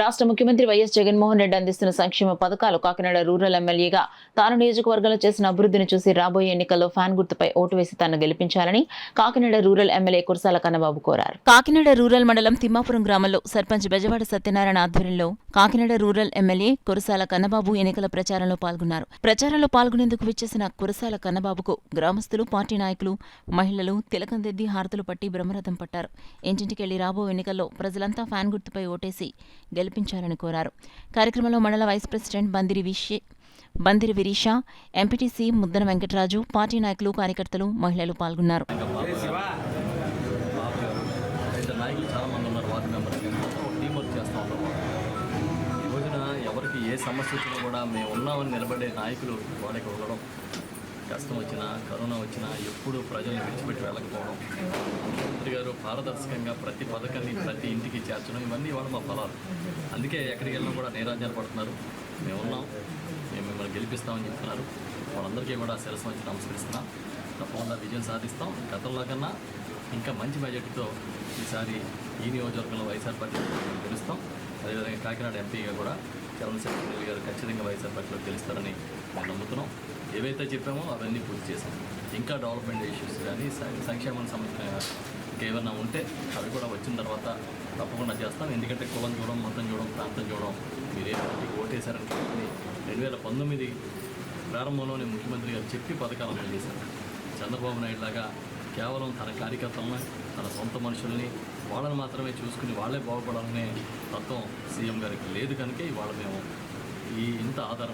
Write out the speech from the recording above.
రాష్ట్ర ముఖ్యమంత్రి వైఎస్ జగన్మోహన్ రెడ్డి అందిస్తున్న సంక్షేమ పథకాలు కాకినాడ రూరల్ ఎమ్మెల్యేగా తాను నియోజకవర్గంలో చేసిన అభివృద్ధిని చూసి రాబోయే ఎన్నికల్లో ఫ్యాన్ గుర్తుపై ఓటు వేసి తనను గెలిపించాలని కాకినాడ రూరల్ ఎమ్మెల్యే కురసాల కన్నబాబు కోరారు. కాకినాడ రూరల్ మండలం తిమ్మాపురం గ్రామంలో సర్పంచ్ బెజవాడ సత్యనారాయణ ఆధ్వర్యంలో కాకినాడ రూరల్ ఎమ్మెల్యే కురసాల కన్నబాబు ఎన్నికల ప్రచారంలో పాల్గొన్నారు. ప్రచారంలో పాల్గొనేందుకు విచ్చేసిన కురసాల కన్నబాబుకు గ్రామస్తులు, పార్టీ నాయకులు, మహిళలు తిలకందిద్ది హారతులు పట్టి బ్రహ్మరథం పట్టారు. ఇంటింటికెళ్లి రాబో ఎన్నికల్లో ప్రజలంతా ఫ్యాన్ గుర్తుపై ఓటేసి గెలిపించాలని కోరారు. కార్యక్రమంలో మండల vice president Bandiri Virisha, MPTC Muddana Venkataraju, party నాయకులు, కార్యకర్తలు, మహిళలు పాల్గొన్నారు. ఎవరికి ఏ సమస్య వచ్చినా కూడా మేము ఉన్నామని నిలబడే నాయకులు వాళ్ళకి ఉండడం, కష్టం వచ్చినా కరోనా వచ్చినా ఎప్పుడు ప్రజల్ని విడిచిపెట్టి వెళ్ళకపోవడం, ముఖ్యమంత్రి గారు పారదర్శకంగా ప్రతి పథకాన్ని ప్రతి ఇంటికి చేర్చడం, ఇవన్నీ వాళ్ళు మా ఫలాలు. అందుకే ఎక్కడికి వెళ్ళినా కూడా నీరాజన పడుతున్నారు. మేము ఉన్నాం, మేము మిమ్మల్ని గెలిపిస్తామని చెప్తున్నారు. వాళ్ళందరికీ కూడా శిరస్సు వచ్చి నమస్కరిస్తున్నాం. తప్పకుండా విజయం సాధిస్తాం. గతంలో కన్నా ఇంకా మంచి బడ్జెట్తో ఈసారి ఈ నియోజకవర్గంలో వైఎస్ఆర్ పార్టీ గెలుస్తాం. అదేవిధంగా కాకినాడ ఎంపీగా కూడా చంద్రశేఖర్ గారు ఖచ్చితంగా వైఎస్ఆర్ పార్టీలో గెలుస్తారని మేము నమ్ముతున్నాం. ఏవైతే చెప్పామో అవన్నీ పూర్తి చేశాం. ఇంకా డెవలప్మెంట్ ఇష్యూస్ కానీ సంక్షేమానికి సంబంధించిన ఇంకేమైనా ఉంటే అవి కూడా వచ్చిన తర్వాత తప్పకుండా చేస్తాం. ఎందుకంటే కులం చూడడం, మతం చూడడం, ప్రాంతం చూడడం, మీరే పార్టీకి ఓటేశారని 2019 ప్రారంభంలోనే ముఖ్యమంత్రి గారు చెప్పి పథకాలు అమలు చేశారు. చంద్రబాబు నాయుడు లాగా కేవలం తన కార్యకర్తలను, తన సొంత మనుషుల్ని వాళ్ళని మాత్రమే చూసుకుని వాళ్ళే బాగుపడాలనే తత్వం సీఎం గారికి లేదు. కనుక ఇవాళ మేము ఇంత ఆధారం